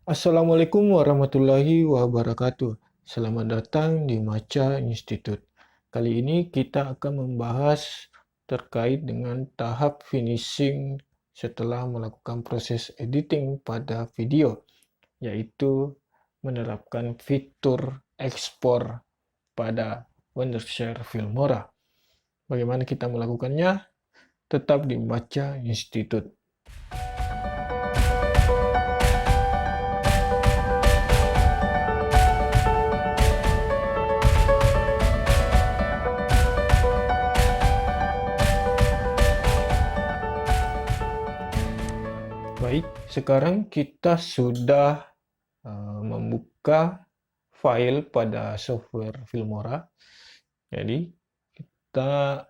Assalamualaikum warahmatullahi wabarakatuh. Selamat datang di Maca Institute. Kali ini kita akan membahas terkait dengan tahap finishing setelah melakukan proses editing pada video, yaitu menerapkan fitur ekspor pada Wondershare Filmora. Bagaimana kita melakukannya? Tetap di Maca Institute. Baik, sekarang kita sudah membuka file pada software Filmora. Jadi, kita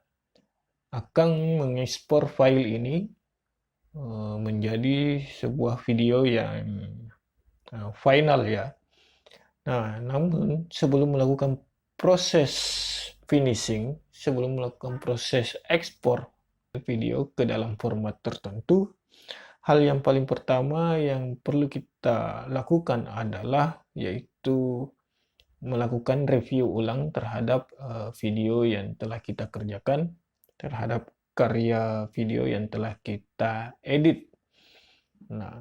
akan mengekspor file ini menjadi sebuah video yang final ya. Nah, namun sebelum melakukan proses finishing, sebelum melakukan proses ekspor video ke dalam format tertentu, hal yang paling pertama yang perlu kita lakukan adalah yaitu melakukan review ulang terhadap video yang telah kita kerjakan, terhadap karya video yang telah kita edit. Nah,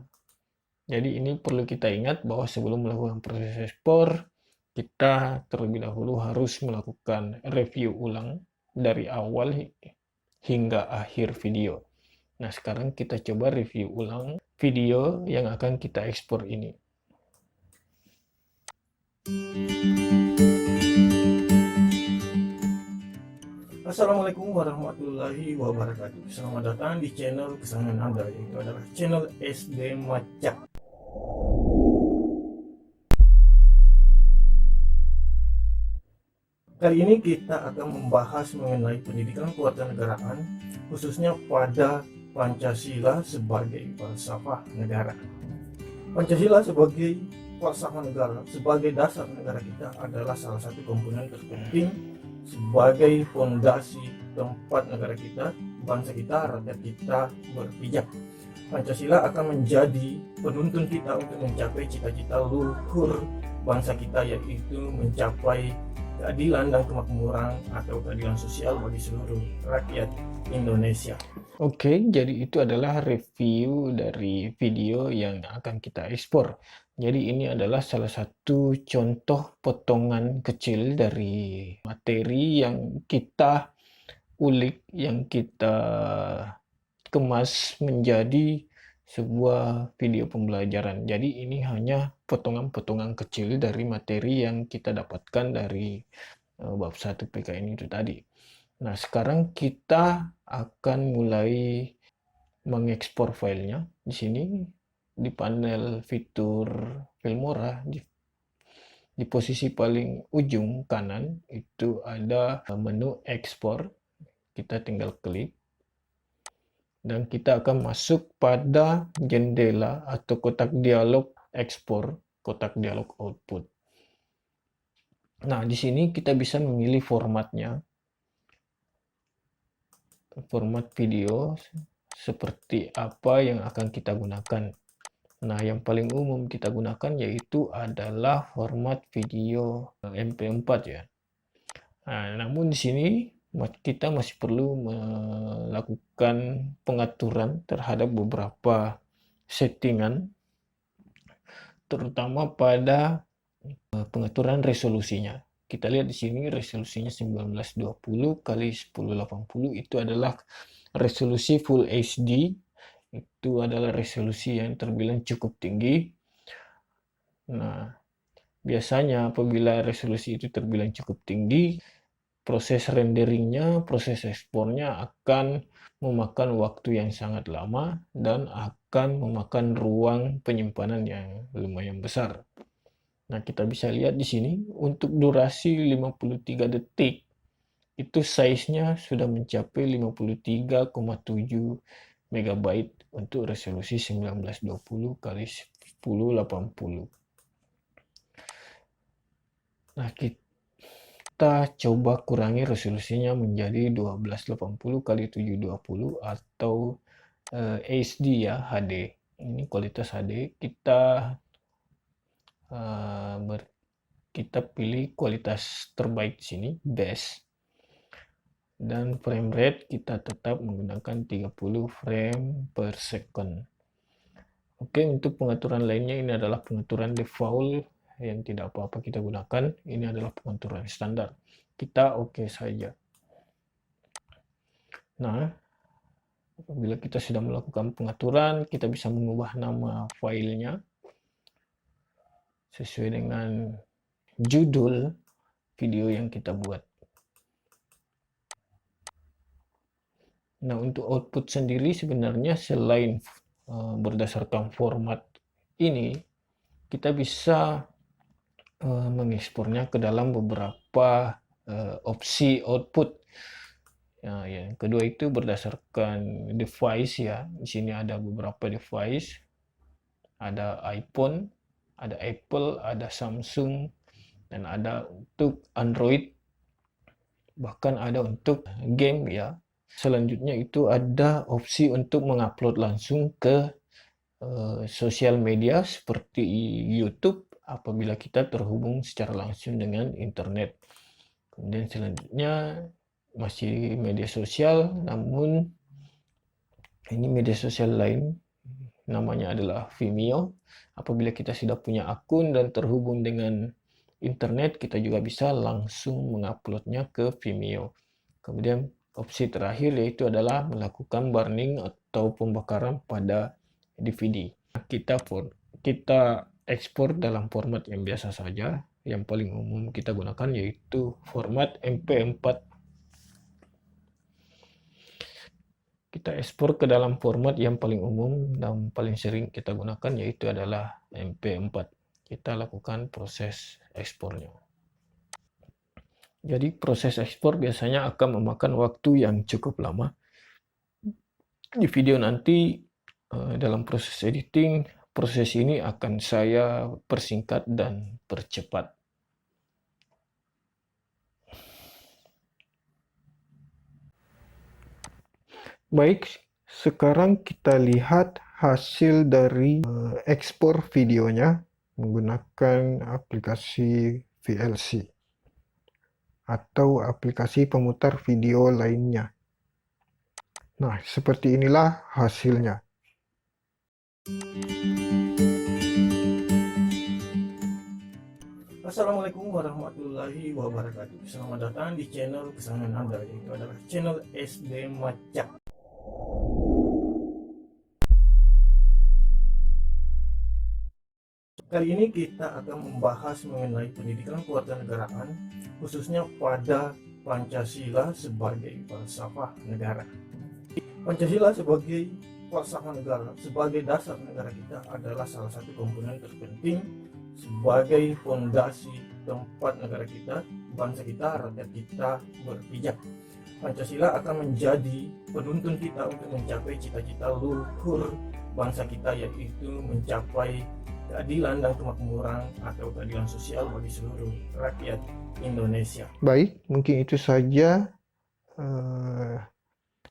jadi ini perlu kita ingat bahwa sebelum melakukan proses ekspor, kita terlebih dahulu harus melakukan review ulang dari awal hingga akhir video. Nah, sekarang kita coba review ulang video yang akan kita ekspor ini. Assalamualaikum warahmatullahi wabarakatuh. Selamat datang di channel kesayangan Anda, yaitu adalah channel SD Maca. Kali ini kita akan membahas mengenai pendidikan kewarganegaraan, khususnya pada Pancasila sebagai falsafah negara. Pancasila sebagai falsafah negara, sebagai dasar negara kita adalah salah satu komponen terpenting sebagai fondasi tempat negara kita, bangsa kita, rakyat kita berpijak. Pancasila akan menjadi penuntun kita untuk mencapai cita-cita luhur bangsa kita, yaitu mencapai keadilan dan kemakmuran atau keadilan sosial bagi seluruh rakyat Indonesia. Oke, jadi itu adalah review dari video yang akan kita ekspor. Jadi ini adalah salah satu contoh potongan kecil dari materi yang kita ulik, yang kita kemas menjadi sebuah video pembelajaran. Jadi ini hanya potongan-potongan kecil dari materi yang kita dapatkan dari bab 1 PKN itu tadi. Nah, sekarang kita akan mulai mengekspor filenya. Di sini di panel fitur Filmora di posisi paling ujung kanan itu ada menu ekspor. Kita tinggal klik dan kita akan masuk pada jendela atau kotak dialog ekspor, kotak dialog output. Nah, di sini kita bisa memilih formatnya, format video seperti apa yang akan kita gunakan. Nah, yang paling umum kita gunakan yaitu adalah format video MP4 ya. Nah, namun di sini kita masih perlu melakukan pengaturan terhadap beberapa settingan, terutama pada pengaturan resolusinya. Kita lihat di sini resolusinya 1920 kali 1080 itu adalah resolusi Full HD. Itu adalah resolusi yang terbilang cukup tinggi. Nah, biasanya apabila resolusi itu terbilang cukup tinggi, proses renderingnya, proses ekspornya akan memakan waktu yang sangat lama dan akan memakan ruang penyimpanan yang lumayan besar. Nah, kita bisa lihat di sini untuk durasi 53 detik itu size-nya sudah mencapai 53,7 MB untuk resolusi 1920 kali 1080. Nah, kita coba kurangi resolusinya menjadi 1280 kali 720 atau HD ya, HD. Ini kualitas HD. Kita kita pilih kualitas terbaik di sini, best, dan frame rate kita tetap menggunakan 30 frame per second. Oke, untuk pengaturan lainnya ini adalah pengaturan default yang tidak apa-apa kita gunakan. Ini adalah pengaturan standar. Kita oke saja. Nah, apabila kita sudah melakukan pengaturan, kita bisa mengubah nama filenya sesuai dengan judul video yang kita buat. Nah, untuk output sendiri sebenarnya selain berdasarkan format ini, kita bisa mengekspornya ke dalam beberapa opsi output. Nah, yang kedua itu berdasarkan device ya. Di sini ada beberapa device. Ada iPhone, ada Apple, ada Samsung, dan ada untuk Android. Bahkan ada untuk game ya. Selanjutnya itu ada opsi untuk mengupload langsung ke sosial media seperti YouTube apabila kita terhubung secara langsung dengan internet. Kemudian selanjutnya masih media sosial, namun ini media sosial lain, namanya adalah Vimeo. Apabila kita sudah punya akun dan terhubung dengan internet, kita juga bisa langsung menguploadnya ke Vimeo. Kemudian opsi terakhir yaitu adalah melakukan burning atau pembakaran pada DVD. Kita ekspor dalam format yang biasa saja. Yang paling umum kita gunakan yaitu format MP4. Kita ekspor ke dalam format yang paling umum dan paling sering kita gunakan yaitu adalah MP4. Kita lakukan proses ekspornya. Jadi proses ekspor biasanya akan memakan waktu yang cukup lama. Di video nanti dalam proses editing, proses ini akan saya persingkat dan percepat. Baik, sekarang kita lihat hasil dari ekspor videonya menggunakan aplikasi VLC atau aplikasi pemutar video lainnya. Nah, seperti inilah hasilnya. Assalamualaikum warahmatullahi wabarakatuh. Selamat datang di channel kesayangan Anda, yaitu adalah channel SD Macak. Kali ini kita akan membahas mengenai pendidikan kewarganegaraan, khususnya pada Pancasila sebagai falsafah negara. Pancasila sebagai falsafah negara, sebagai dasar negara kita adalah salah satu komponen terpenting sebagai fondasi tempat negara kita, bangsa kita, rakyat kita berpijak. Pancasila akan menjadi penuntun kita untuk mencapai cita-cita luhur bangsa kita, yaitu mencapai keadilan dan kemakmuran atau keadilan sosial bagi seluruh rakyat Indonesia. Baik, mungkin itu saja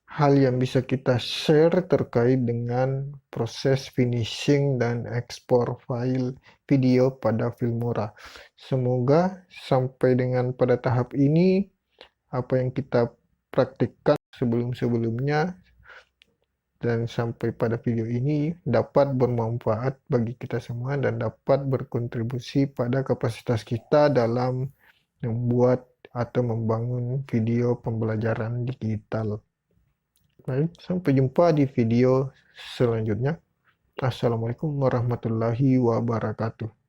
hal yang bisa kita share terkait dengan proses finishing dan ekspor file video pada Filmora. Semoga sampai dengan pada tahap ini, apa yang kita praktikkan sebelum-sebelumnya dan sampai pada video ini dapat bermanfaat bagi kita semua dan dapat berkontribusi pada kapasitas kita dalam membuat atau membangun video pembelajaran digital. Baik, sampai jumpa di video selanjutnya. Assalamualaikum warahmatullahi wabarakatuh.